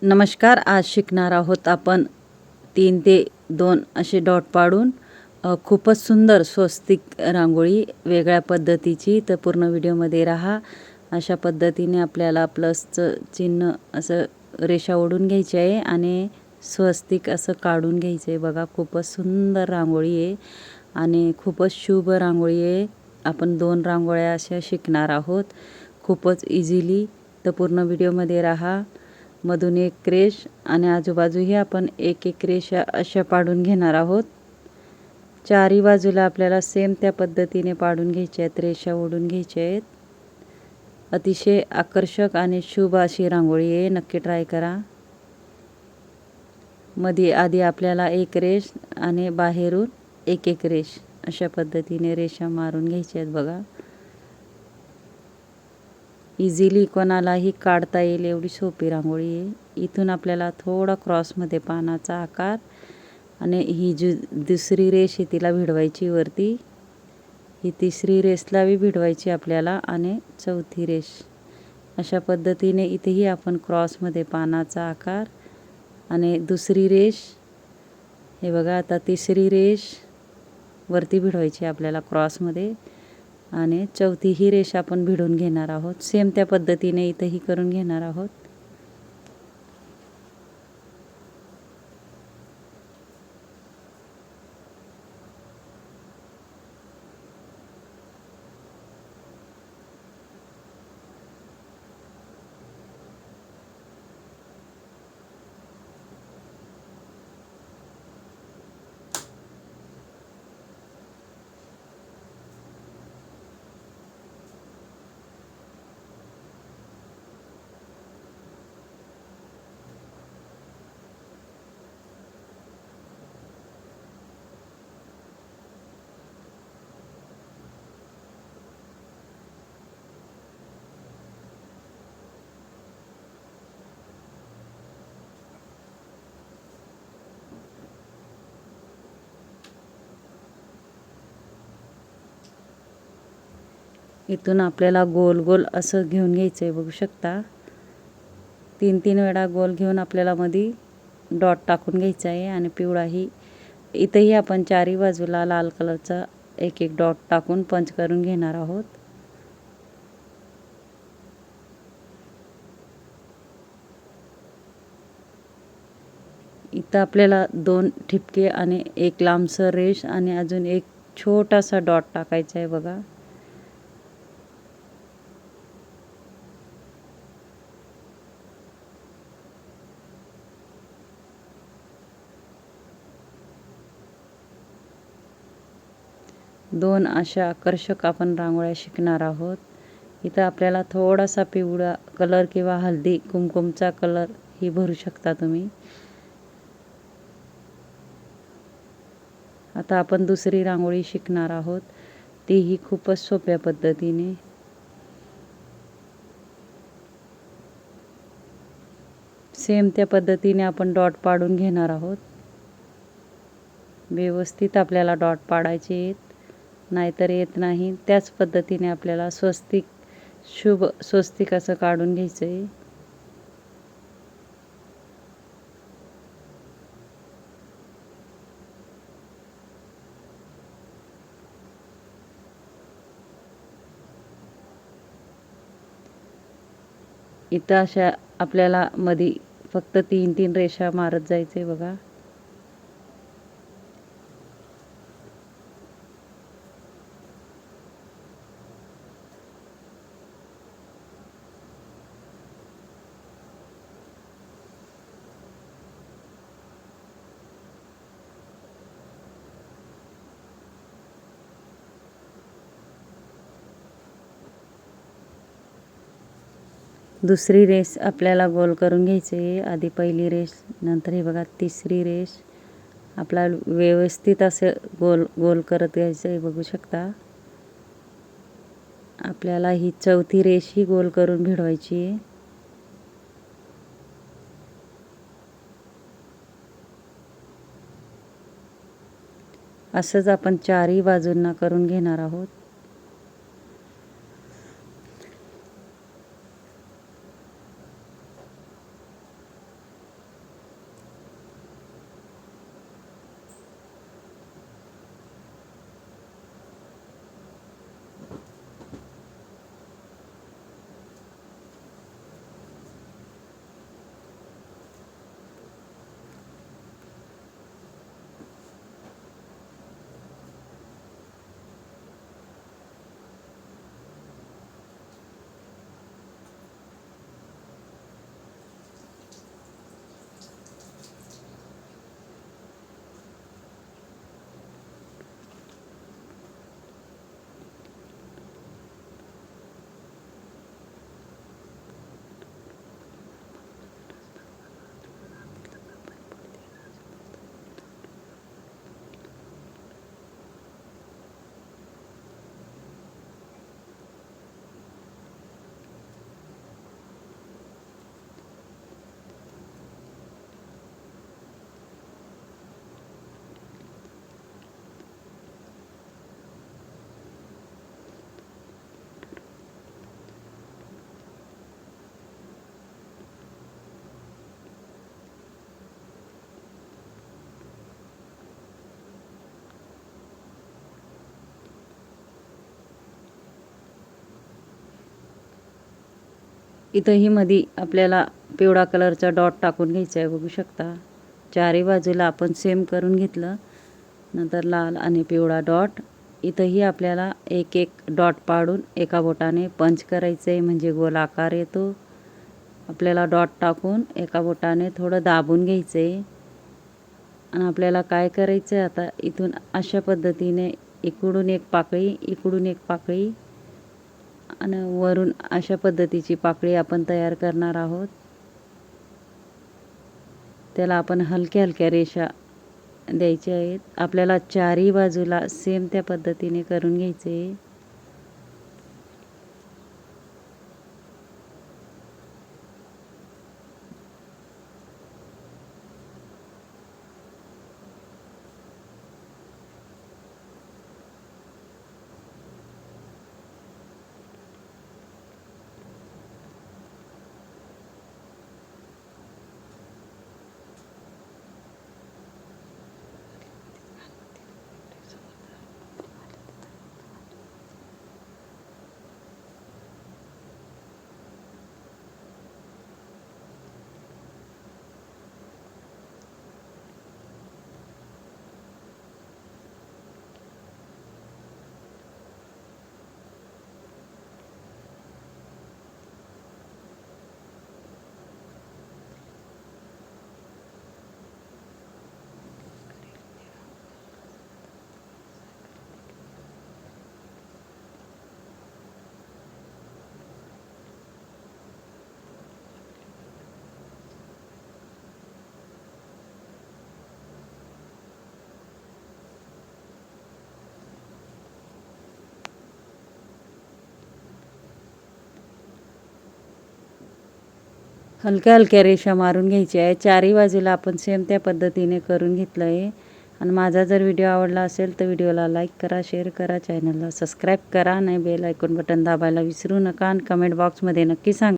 नमस्कार. आज शिकणार आहोत आपण 3 ते 2 असे डॉट पाडून खूपच सुंदर स्वस्तिक रांगोळी वेगळ्या पद्धतीची. तर पूर्ण व्हिडिओमध्ये राहा. अशा पद्धतीने आपल्याला प्लसचं चिन्ह असं रेषा ओढून घ्यायची आहे आणि स्वस्तिक असं काढून घ्यायचं आहे. बघा, खूपच सुंदर रांगोळी आहे आणि खूपच शुभ रांगोळी आहे. आपण 2 रांगोळ्या अशा शिकणार आहोत खूपच इझिली. तर पूर्ण व्हिडिओमध्ये राहा. मधून एक रेष आणि आजूबाजूही आपण एक एक रेषा अशा पाडून घेणार आहोत. चारही बाजूला आपल्याला सेम त्या पद्धतीने पाडून घ्यायच्या आहेत, रेषा ओढून घ्यायच्या आहेत. अतिशय आकर्षक आणि शुभ अशी रांगोळी आहे. नक्की ट्राय करा. मध्ये आधी आपल्याला एक रेष आणि बाहेरून एक एक रेष अशा पद्धतीने रेषा मारून घ्यायच्या आहेत. बघा, इझिली कोणालाही काढता येईल एवढी सोपी रांगोळी आहे. इथून आपल्याला थोडा क्रॉसमध्ये पानाचा आकार आणि ही जी दुसरी रेष आहे तिला भिडवायची वरती. ही तिसरी रेषला बी भिडवायची आपल्याला आणि चौथी रेष अशा पद्धतीने इथेही आपण क्रॉसमध्ये पानाचा आकार आणि दुसरी रेष. हे बघा, आता तिसरी रेष वरती भिडवायची आपल्याला क्रॉसमध्ये आणि चौथी ही रेष आपण भिडून घेणार आहोत. सेम त्या पद्धतीने इथंही करून घेणार आहोत. इथून आपल्याला गोल गोल असं घेऊन घ्यायचं आहे. बघू शकता, 3-3 वेळा गोल घेऊन आपल्याला मध्ये डॉट टाकून घ्यायचा आहे आणि पिवळाही इथंही आपण चारही बाजूला लाल कलरचा एक एक डॉट टाकून पंच करून घेणार आहोत. इथं आपल्याला 2 ठिपके आणि एक लांबसर रेष आणि अजून एक छोटासा डॉट टाकायचा आहे. बघा, दोन अशा आकर्षक आपण रांगोळ्या शिकणार आहोत. इथं आपल्याला थोडासा पिवळा कलर किंवा हळदी कुमकुमचा कलर ही भरू शकता तुम्ही. आता आपण दुसरी रांगोळी शिकणार आहोत, तीही खूपच सोप्या पद्धतीने. सेम त्या पद्धतीने आपण डॉट पाडून घेणार आहोत. व्यवस्थित आपल्याला डॉट पाडायचे आहेत, नाहीतर येत नाही. त्याच पद्धतीने आपल्याला स्वस्तिक, शुभ स्वस्तिक असं काढून घ्यायचं आहे. इथं अशा आपल्याला मध्ये फक्त 3-3 रेषा मारत जायचे. बघा, दुसरी रेष आपल्याला गोल करून घ्यायची आहे. आधी पहिली रेष, नंतर हे बघा तिसरी रेष आपल्याला व्यवस्थित असं गोल गोल करत घ्यायचं आहे. बघू शकता, आपल्याला ही चौथी रेष ही गोल करून भिडवायची आहे. असंच आपण चारही बाजूंना करून घेणार आहोत. इथंही मध्ये आपल्याला पिवळा कलरचा डॉट टाकून घ्यायचा आहे, बघू शकता. चारही बाजूला आपण सेम करून घेतलं. नंतर लाल आणि पिवळा डॉट. इथंही आपल्याला एक एक डॉट पाडून एका बोटाने पंच करायचं आहे, म्हणजे गोल आकार येतो. आपल्याला डॉट टाकून एका बोटाने थोडं दाबून घ्यायचं आहे. आणि आपल्याला काय करायचं आहे आता, इथून अशा पद्धतीने इकडून एक पाकळी, इकडून एक पाकळी आणि वरून अशा पद्धतीची पाकळी आपण तयार करणार आहोत. त्याला आपण हलक्या हलक्या रेषा द्यायच्या आहेत. आपल्याला चारही बाजूला सेम त्या पद्धतीने करून घ्यायचे आहे. हलक्या हलक्या रेषा मारून घ्यायच्या आहे. चारही बाजूला आपण सेम त्या पद्धतीने करून घेतलं आहे. आणि माझा जर व्हिडिओ आवडला असेल तर व्हिडिओला लाईक करा, शेअर करा, चॅनलला सबस्क्राईब करा आणि बेल आयकॉन बटन दाबायला विसरू नका. आणि कमेंट बॉक्समध्ये नक्की सांगा